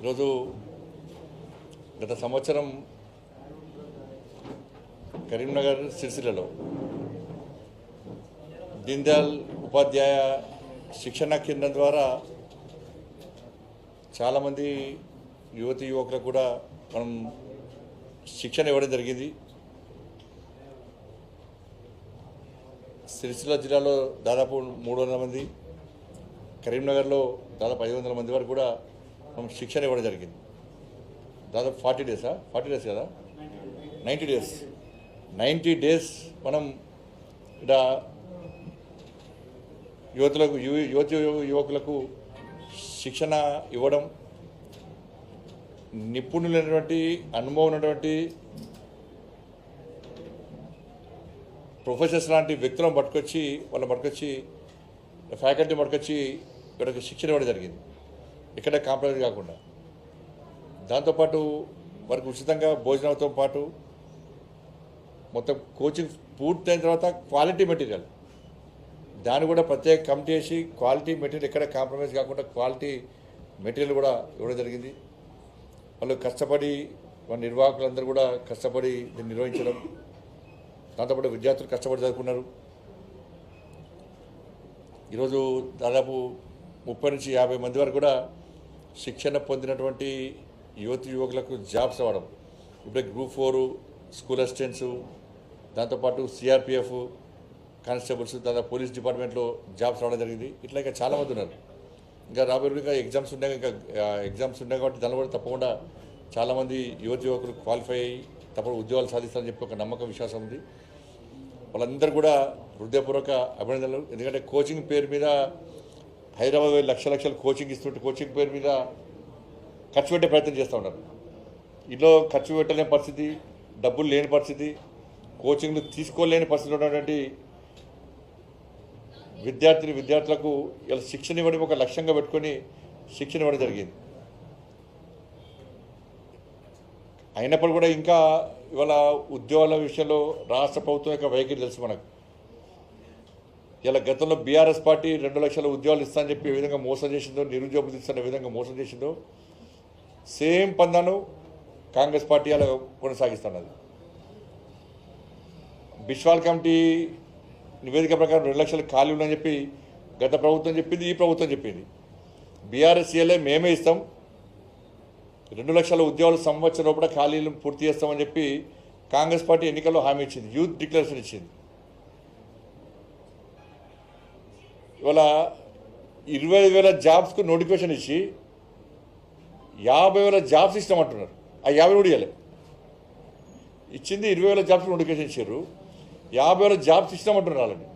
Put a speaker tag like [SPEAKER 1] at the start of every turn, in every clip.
[SPEAKER 1] ఈరోజు గత సంవత్సరం కరీంనగర్ సిరిసిల్లలో దీన్ దయాళ్ ఉపాధ్యాయ శిక్షణ కేంద్రం ద్వారా చాలామంది యువతి యువకులకు కూడా మనం శిక్షణ ఇవ్వడం జరిగింది. సిరిసిల్ల జిల్లాలో దాదాపు 300 మంది, కరీంనగర్లో దాదాపు 500 మంది వరకు కూడా మనం శిక్షణ ఇవ్వడం జరిగింది. దాదాపు 40 డేస్ కదా, 90 డేస్ మనం ఇక్కడ యువకులకు శిక్షణ ఇవ్వడం, నిపుణులైనటువంటి అనుభవం ఉన్నటువంటి ప్రొఫెసర్స్ లాంటి వ్యక్తులను పట్టుకొచ్చి ఫ్యాకల్టీ పట్టుకొచ్చి ఇక్కడికి శిక్షణ ఇవ్వడం జరిగింది, ఇక్కడ కాంప్రమైజ్ కాకుండా. దాంతోపాటు వారికి ఉచితంగా భోజనంతో పాటు మొత్తం కోచింగ్ పూర్తయిన తర్వాత క్వాలిటీ మెటీరియల్ దాన్ని కూడా ప్రత్యేక కమిటీ వేసి క్వాలిటీ మెటీరియల్ ఎక్కడ కాంప్రమైజ్ కాకుండా క్వాలిటీ మెటీరియల్ కూడా ఇవ్వడం జరిగింది. వాళ్ళు కష్టపడి మన నిర్వాహకులందరూ కూడా కష్టపడి దీన్ని నిర్వహించడం, దాంతోపాటు విద్యార్థులు కష్టపడి చదువుకున్నారు. ఈరోజు దాదాపు 30 నుంచి 50 మంది వరకు కూడా శిక్షణ పొందినటువంటి యువకులకు జాబ్స్ అవ్వడం, ఇప్పుడు గ్రూప్ 4 స్కూల్ అసిస్టెంట్స్, దాంతోపాటు సిఆర్పిఎఫ్ కానిస్టేబుల్స్, దాదాపు పోలీస్ డిపార్ట్మెంట్లో జాబ్స్ రావడం జరిగింది. ఇట్లా ఇంకా చాలామంది ఉన్నారు. ఇంకా రాబోయే ఇంకా ఎగ్జామ్స్ ఉన్నాయి కాబట్టి దానిలో కూడా తప్పకుండా చాలామంది యువకులు క్వాలిఫై అయ్యి తప్పకుండా ఉద్యోగాలు సాధిస్తారని చెప్పి ఒక నమ్మకం, విశ్వాసం ఉంది. వాళ్ళందరూ కూడా హృదయపూర్వక అభినందనలు. ఎందుకంటే కోచింగ్ పేరు మీద హైదరాబాద్ లక్షల కోచింగ్ ఇస్తుంటే కోచింగ్ పేరు మీద ఖర్చు పెట్టే ప్రయత్నం చేస్తూ ఉన్నారు. ఇంట్లో ఖర్చు పెట్టలేని పరిస్థితి, డబ్బులు లేని పరిస్థితి, కోచింగ్లు తీసుకోలేని పరిస్థితి ఉన్నటువంటి విద్యార్థులకు ఇలా శిక్షణ ఇవ్వడం ఒక లక్ష్యంగా పెట్టుకొని శిక్షణ ఇవ్వడం జరిగింది. అయినప్పుడు కూడా ఇంకా ఇవాళ ఉద్యోగాల విషయంలో రాష్ట్ర ప్రభుత్వం యొక్క వైఖరి తెలుసు మనకు. ఇలా గతంలో బీఆర్ఎస్ పార్టీ 2 లక్షల ఉద్యోగాలు ఇస్తానని చెప్పి ఏ విధంగా మోసం చేసిందో, నిరుద్యోగులు ఇస్తున్న విధంగా మోసం చేసిందో సేమ్ పందాను కాంగ్రెస్ పార్టీ అలా కొనసాగిస్తున్నది. బిశ్వాల్ కమిటీ నివేదిక ప్రకారం 2 లక్షలు ఖాళీ ఉందని చెప్పి గత ప్రభుత్వం చెప్పింది, ఈ ప్రభుత్వం చెప్పింది. బీఆర్ఎస్ మేమే ఇస్తాం, 2 లక్షల ఉద్యోగాలు సంవత్సరం లోపల ఖాళీలు పూర్తి చేస్తామని చెప్పి కాంగ్రెస్ పార్టీ ఎన్నికల్లో హామీ ఇచ్చింది, యూత్ డిక్లరేషన్ ఇచ్చింది. ఇవాళ 25,000 జాబ్స్కు నోటిఫికేషన్ ఇచ్చి 50,000 జాబ్స్ ఇస్తామంటున్నారు. ఆ 50 కూడా ఇవ్వలేదు. ఇచ్చింది 20,000 జాబ్స్కి నోటిఫికేషన్ ఇచ్చారు, 50,000 జాబ్స్ ఇస్తామంటున్నారు వాళ్ళని.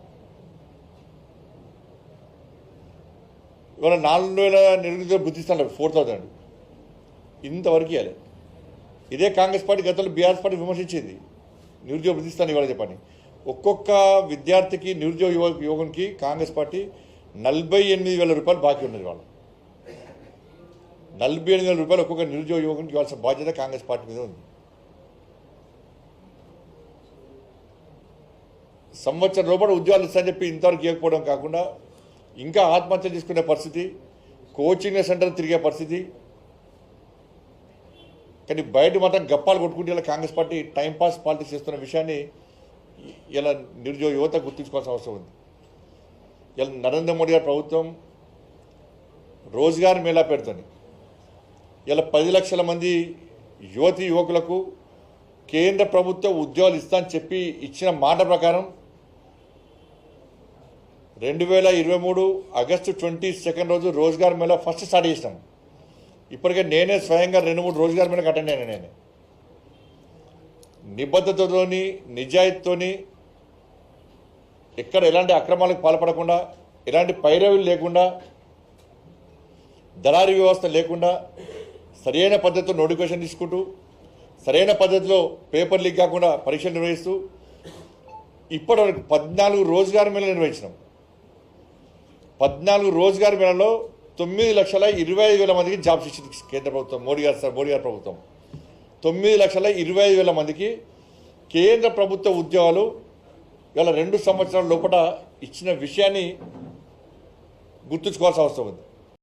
[SPEAKER 1] ఇవాళ 4,000 నిరుద్యోగులు గుర్తిస్తున్నారు, 4,000 ఇంతవరకు ఇవ్వలేదు. ఇదే కాంగ్రెస్ పార్టీ గతంలో బీఆర్ఎస్ పార్టీ విమర్శించింది, నిరుద్యోగ గుర్తిస్తాను ఇవ్వాలి చెప్పని. ఒక్కొక్క విద్యార్థికి నిరుద్యోగ యువకునికి కాంగ్రెస్ పార్టీ 48,000 రూపాయలు బాకీ ఉన్నది. వాళ్ళు 48,000 రూపాయలు ఒక్కొక్క నిరుద్యోగ యువకునికి ఇవ్వాల్సిన బాధ్యత కాంగ్రెస్ పార్టీ మీద ఉంది. సంవత్సరం లోపల ఉద్యోగాలు ఇస్తానని చెప్పి ఇంతవరకు ఇవ్వకపోవడం కాకుండా ఇంకా ఆత్మహత్యలు తీసుకునే పరిస్థితి, కోచింగ్ సెంటర్ తిరిగే పరిస్థితి. కానీ బయట మాత్రం గప్పాలు కొట్టుకుంటే ఇలా కాంగ్రెస్ పార్టీ టైంపాస్ పాలిటిక్స్ చేస్తున్న విషయాన్ని ఇలా నిరుద్యోగ యువత గుర్తించుకోవాల్సిన అవసరం ఉంది. ఇలా నరేంద్ర మోడీ గారి ప్రభుత్వం రోజ్గార్ మేళా పెడుతుంది. ఇలా 10 లక్షల మంది యువకులకు కేంద్ర ప్రభుత్వం ఉద్యోగాలు ఇస్తానని చెప్పి ఇచ్చిన మాట ప్రకారం 2023 ఆగస్టు 22 రోజు రోజ్గార్ మేళా ఫస్ట్ స్టార్ట్ చేసినాం. ఇప్పటికే నేనే స్వయంగా 2-3 రోజ్గార్ మేళకు అటెండ్ అయినా. నేనే నిబద్ధతతోని, నిజాయితీతోని, ఎక్కడ ఎలాంటి అక్రమాలకు పాల్పడకుండా, ఎలాంటి పైరవీలు లేకుండా, దళారీ వ్యవస్థ లేకుండా సరైన పద్ధతిలో నోటిఫికేషన్ తీసుకుంటూ, సరైన పద్ధతిలో పేపర్ లీక్ కాకుండా పరీక్షలు నిర్వహిస్తూ ఇప్పటివరకు 14 రోజ్గార్ మేళలు నిర్వహించినాం. 14 రోజ్గార్ మేళలో 9,25,000 మందికి జాబ్స్ ఇచ్చింది కేంద్ర ప్రభుత్వం, మోడీ గారి ప్రభుత్వం. 9,25,000 మందికి కేంద్ర ప్రభుత్వ ఉద్యోగాలు ఇవాళ 2 సంవత్సరాల లోపల ఇచ్చిన విషయాన్ని గుర్తుంచుకోవాల్సిన అవసరం ఉంది.